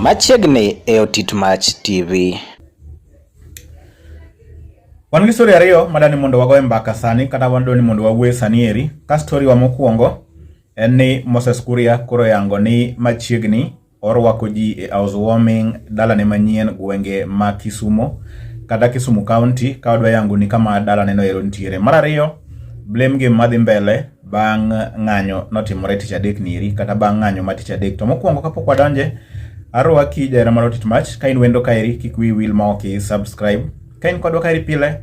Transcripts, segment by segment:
machiegni e Otit Mach TV. Wan gi story ariyo madani mondo wago mbaka sani kata wando ni mondo wawuoye sani eri. Ka story wa mokwongo en ni Moses Kuria koro yango ni machiegni orwako ji e housewarming dalane manyien gwenge ma Kisumu kata Kisumu County ka odwa yango ni kama dalane no ero ntiere. Mar ariyo, blame game madhi mbele bang' ng'anyo notimore tich adek niri kata bang' ng'anyo ma tich adek. To mokwongo kapok wadonje, arwaki jaera mar Otit Mach. Ka in wendo kaeri kik wiyi wil ma ok subscribe. Ka in kodwa kaeri pile,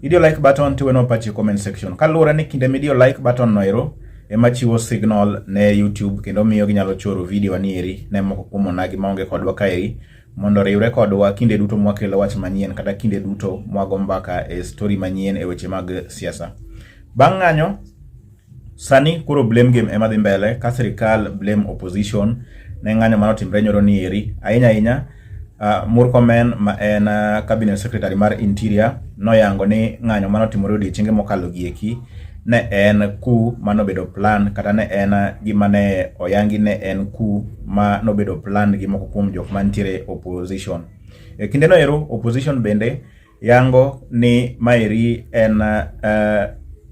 idio like button tiweno pachi comment section. Kaluwore ni kinde midio like button no ero ema chiwo signal ne YouTube kendo miyo ginyalo choro video ni eri ne moko kuom onagi maonge kodwa kaeri mondo riwre kodwa kinde duto mwakelo wach manyien kata kinde duto mwago mbaka e story manyien e weche mag siasa. Bang' ng'anyo, sani kuro blame game ema dhi mbele ka sirikal blame opposition ne ng'anyo manotimre nyoro ni eri. Ahinya Murkomen ma en cabinet secretary mar interior noyango ni ng'anyo manotimore odiochienge mokalo gieki ne en coup manobedo plan kata ne en gima ne oyangi ne en coup manobedo plan gi moko kuom jok mantiere opposition. E kinde no ero opposition bende yango ni maeri en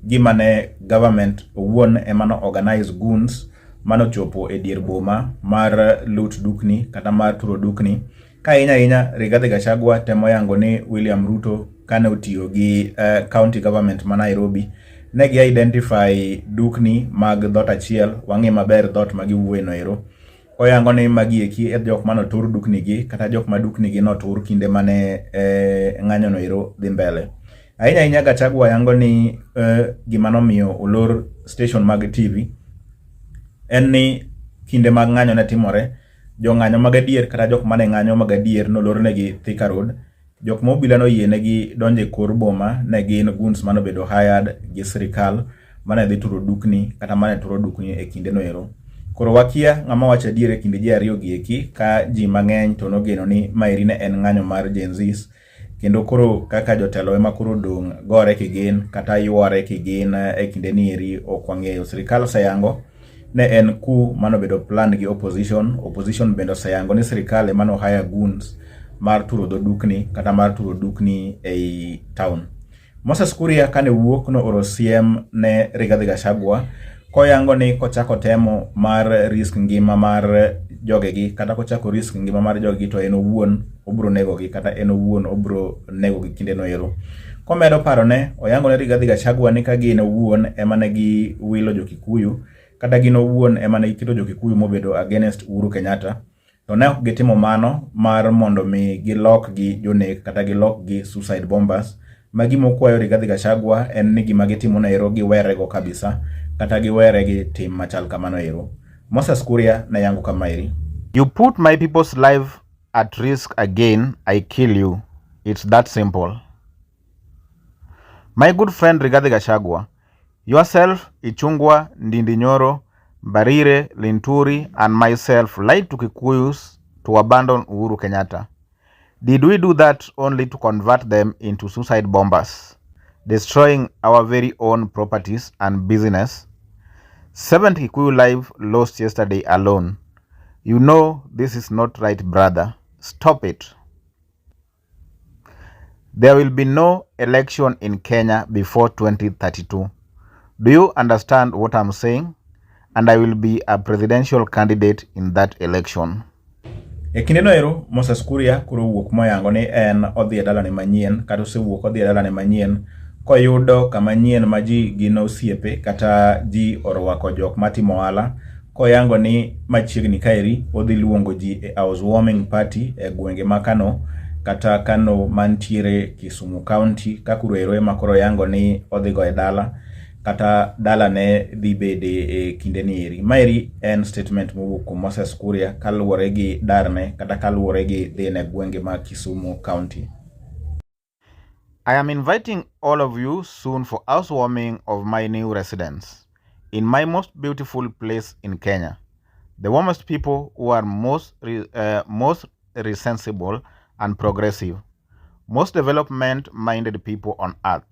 gima ne government owuon emano organize goons manochopo e dier boma mar loot dukni kata mar turo dukni. Ka ahinya Rigathi Gachagua temo yango ni William Ruto kane otiyo gi county government ma Nairobi ne gi identify dukni mag dhot achiel, wang'e maber dhot ma giwuoye no ero. Oyango ni magi eki e jok mano tur dukni gi kata jok ma dukni gi no tur kinde mane ng'anyo no ero dhi mbele. Ahinya Gachagua yango ni gima nomiyo olor station mag TV en ni kinde mag ng'anyo ne timore, jo ng'anyo mag adier kata jok mane ng'anyo mag adier nolornegi Thika Road. Jok mobila no yienegi donje kor boma ne gin goons manobedo hired gi sirikal mane dhi turo dukni kata mane turo dukni e kinde no ero. Koro wakia ng'ama wacho adier e kinde ji ariyo gieki ka ji mang'eny to nogeno ni maeri ne en ng'anyo mar Gen Zs. Kendo koro kaka jotelo ema koro dong' gore kigin kata yware kigin e kinde ni eri ok wang'eyo. Sirikal sayango ne en coup manobedo plan gi opposition. Opposition bendo sayango ni sirikal emano hire goons mar turo do dukni kata mar turo dukni ei town. Moses Kuria kane wuok no oro siem ne Rigathi Gachagua koyango ni kochako temo mar risk ngima mar jogegi kata kochako risk ngima mar jogegi to en owuon obro nego gi kata en owuon obro nego gi kinde no ero. Komedo paro ne oyango ne Rigathi Gachagua ni ka gin owuon ema ne gi wilo jo-Kikuyu kata gin owuon ema ne giketo jo-Kikuyu mobedo against Uhuru Kenyatta. To ne ok gitimo mano mar mondo mi gilok gi jonek kata gilok gi suicide bombers. Magi mokwayo Rigathi Gachagua en ni gima gitimo na ero giwere go kabisa kata giwere gi tim machal kamano ero. Moses Kuria na yango kamaeri. You put my people's life at risk again, I kill you. It's that simple. My good friend Rigathi Gachagua, yourself, Ichungwa, Ndindi Nyoro, Barire, Linturi, and myself lied to Kikuyus to abandon Uhuru Kenyatta. Did we do that only to convert them into suicide bombers, destroying our very own properties and business? 7 Kikuyu lives lost yesterday alone. You know this is not right, brother. Stop it. There will be no election in Kenya before 2032. Do you understand what I'm saying? And I will be a presidential candidate in that election. E kinde no ero Moses Kuria kuro wuok moyango ni en odhi e dalane manyien kata osewuok odhi e dalane manyien koyudo kama nyien ma ji gin osiepe kata ji orwako jok matimo ohala. Koyango ni machiegni kaeri odhi luongo ji e housewarming party e gwenge ma Kano kata Kano mantiere Kisumu County. Kakuro ero ema koro yango ni odhi go e dala kata dala ne dhi bede e kinde ni eri. Maeri en statement mowuok kuom Moses Kuria kaluwore gi darne kata kaluwore gi dhine gwenge ma Kisumu County. I am inviting all of you soon for housewarming of my new residents in my most beautiful place in Kenya. The warmest people who are most sensible and progressive, most development-minded people on earth,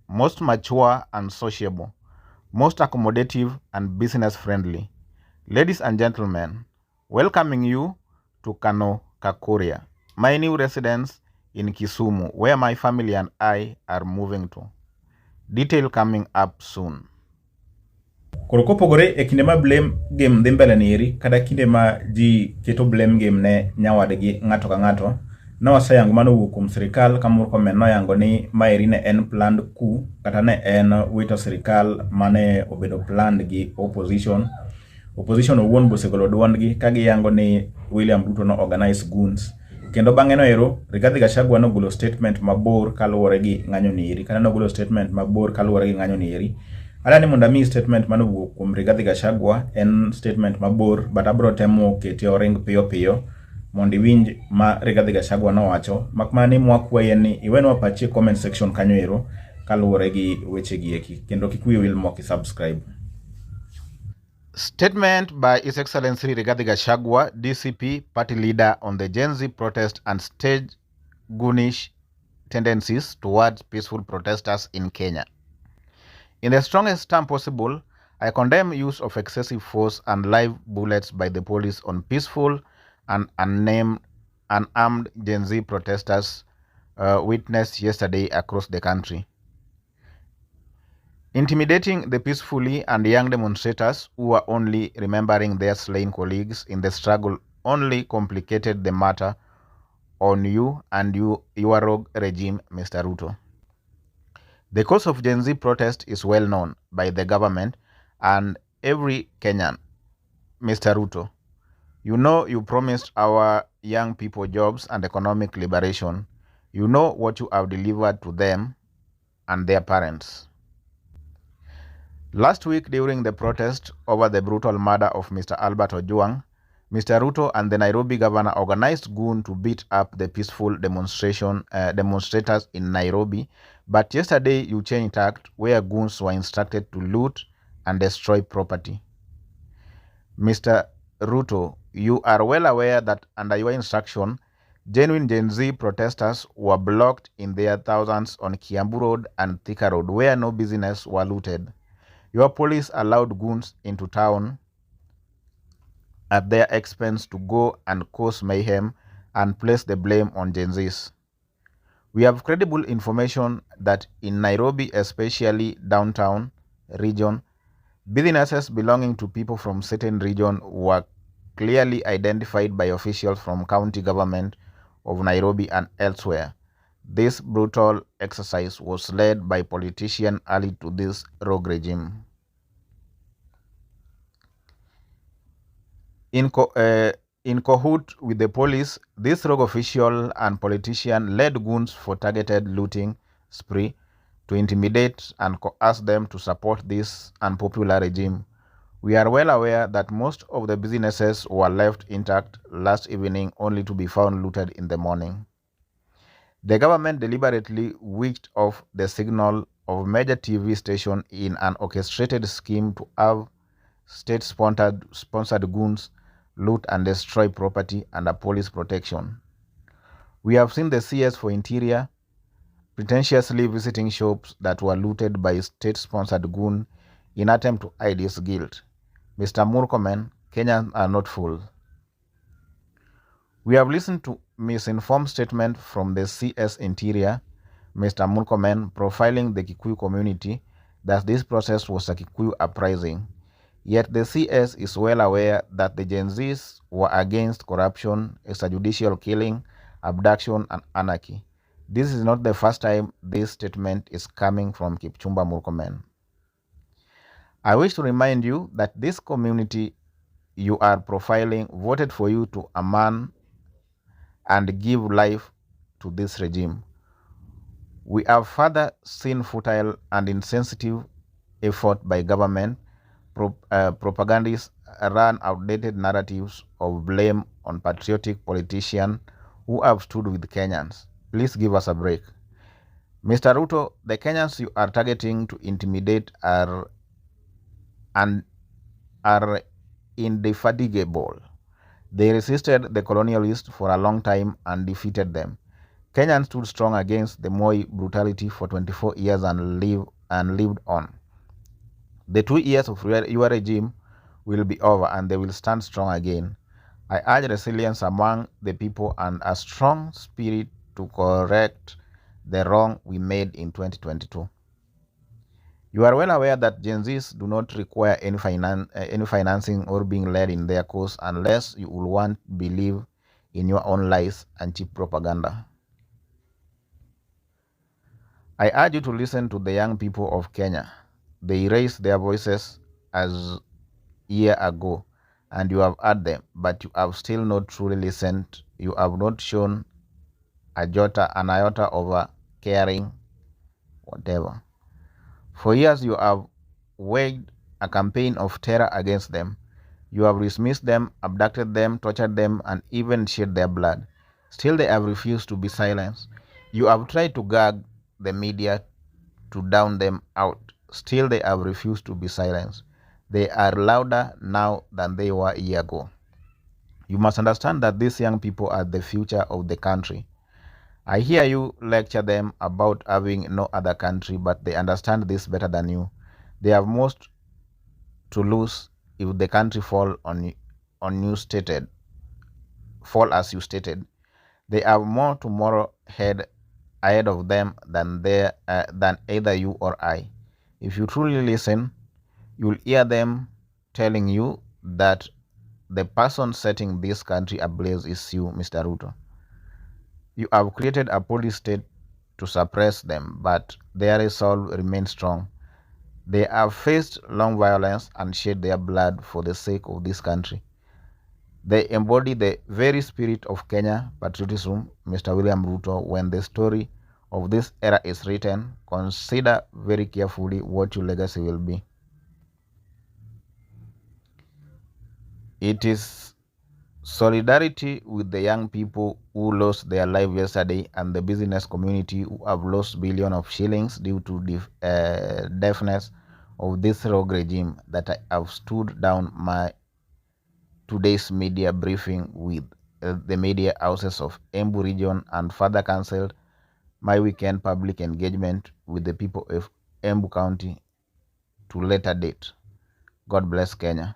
most mature and sociable, most accommodative and business-friendly. Ladies and gentlemen, welcoming you to Kano, Kakuria, my new residence in Kisumu, where my family and I are moving to. Detail coming up soon. Koro kopogore e kinde ma blame game dhi mbele ni eri, kada kinde ma ji keto blame game ne nyawadgi ng'ato ka ng'ato, na waseyango mano wuok kuom sirikal ka Murkomen noyango ni maeri ne en planned coup, kata ne en wito sirikal mane obedo planned gi opposition. Opposition owuon bosegolo duondgi ka giyango ni William Ruto no organize goons. Kendo bang'e no ero, Rigathi Gachagua nogolo statement mabor kaluwore gi ng'anyo ni eri, kata nogolo statement mabor kaluwore gi ng'anyo ni eri. Adani mondo mi statement manowuok kuom Rigathi Gachagua en statement mabor, but abro temo kete oring piyo piyo mondo iwinj ma Rigathi Gachagua nowacho, makmana ni mwakwaye ni iwenwa pachi comment section kanyo ero kaluwore gi weche gi eki, kendo kik wiyi wil moki subscribe. Statement by His Excellency Rigathi Gachagua, DCP, party leader, on the Gen Z protest and stage goonish tendencies towards peaceful protesters in Kenya. In the strongest term possible, I condemn use of excessive force and live bullets by the police on peaceful and unarmed Gen Z protesters witnessed yesterday across the country. Intimidating the peacefully and young demonstrators who were only remembering their slain colleagues in the struggle only complicated the matter on you and your rogue regime, Mr. Ruto. The cause of Gen Z protest is well known by the government and every Kenyan, Mr. Ruto. You know you promised our young people jobs and economic liberation. You know what you have delivered to them and their parents. Last week, during the protest over the brutal murder of Mr. Albert Ojwang, Mr. Ruto and the Nairobi governor organized goons to beat up the peaceful demonstrators in Nairobi. But yesterday, you changed tact, where goons were instructed to loot and destroy property. Mr. Ruto, you are well aware that under your instruction, genuine Gen Z protesters were blocked in their thousands on Kiambu Road and Thika Road, where no business were looted. Your police allowed goons into town at their expense to go and cause mayhem and place the blame on Gen Zs. We have credible information that in Nairobi, especially downtown region, businesses belonging to people from certain region were clearly identified by officials from county government of Nairobi and elsewhere. This brutal exercise was led by politicians allied to this rogue regime. In cahoot with the police, this rogue official and politician led goons for targeted looting spree to intimidate and coerce them to support this unpopular regime. We are well aware that most of the businesses were left intact last evening only to be found looted in the morning. The government deliberately switched off the signal of major TV station in an orchestrated scheme to have state-sponsored goons loot and destroy property under police protection. We have seen the CS for Interior pretentiously visiting shops that were looted by state-sponsored goon in attempt to hide his guilt. Mr. Murkomen, Kenyans are not fools. We have listened to misinformed statement from the CS Interior, Mr. Murkomen, profiling the Kikuyu community that this process was a Kikuyu uprising. Yet the CS is well aware that the Gen Zs were against corruption, extrajudicial killing, abduction, and anarchy. This is not the first time this statement is coming from Kipchumba Murkomen. I wish to remind you that this community you are profiling voted for you to amend and give life to this regime. We have further seen futile and insensitive effort by government propagandists run outdated narratives of blame on patriotic politicians who have stood with Kenyans. Please give us a break. Mr. Ruto, the Kenyans you are targeting to intimidate are indefatigable. They resisted the colonialists for a long time and defeated them. Kenyans stood strong against the Moi brutality for 24 years and lived on. The 2 years of your regime will be over and they will stand strong again. I urge resilience among the people and a strong spirit to correct the wrong we made in 2022. You are well aware that Gen Zs do not require any financing or being led in their cause unless you will want to believe in your own lies and cheap propaganda. I urge you to listen to the young people of Kenya. They raised their voices as year ago, and you have heard them, but you have still not truly listened. You have not shown an iota of caring, whatever. For years, you have waged a campaign of terror against them. You have dismissed them, abducted them, tortured them, and even shed their blood. Still, they have refused to be silenced. You have tried to gag the media to drown them out. Still, they have refused to be silenced. They are louder now than they were a year ago. You must understand that these young people are the future of the country. I hear you lecture them about having no other country, but they understand this better than you. They have most to lose if the country fall as you stated. They have more tomorrow ahead of them than either you or I. If you truly listen, you'll hear them telling you that the person setting this country ablaze is you, Mr. Ruto. You have created a police state to suppress them, but their resolve remains strong. They have faced long violence and shed their blood for the sake of this country. They embody the very spirit of Kenya patriotism, Mr. William Ruto. When the story of this era is written, consider very carefully what your legacy will be. It is solidarity with the young people who lost their life yesterday and the business community who have lost billions of shillings due to the deafness of this rogue regime that I have stood down my today's media briefing with the media houses of Embu region and further cancelled my weekend public engagement with the people of Embu County to later date. God bless Kenya.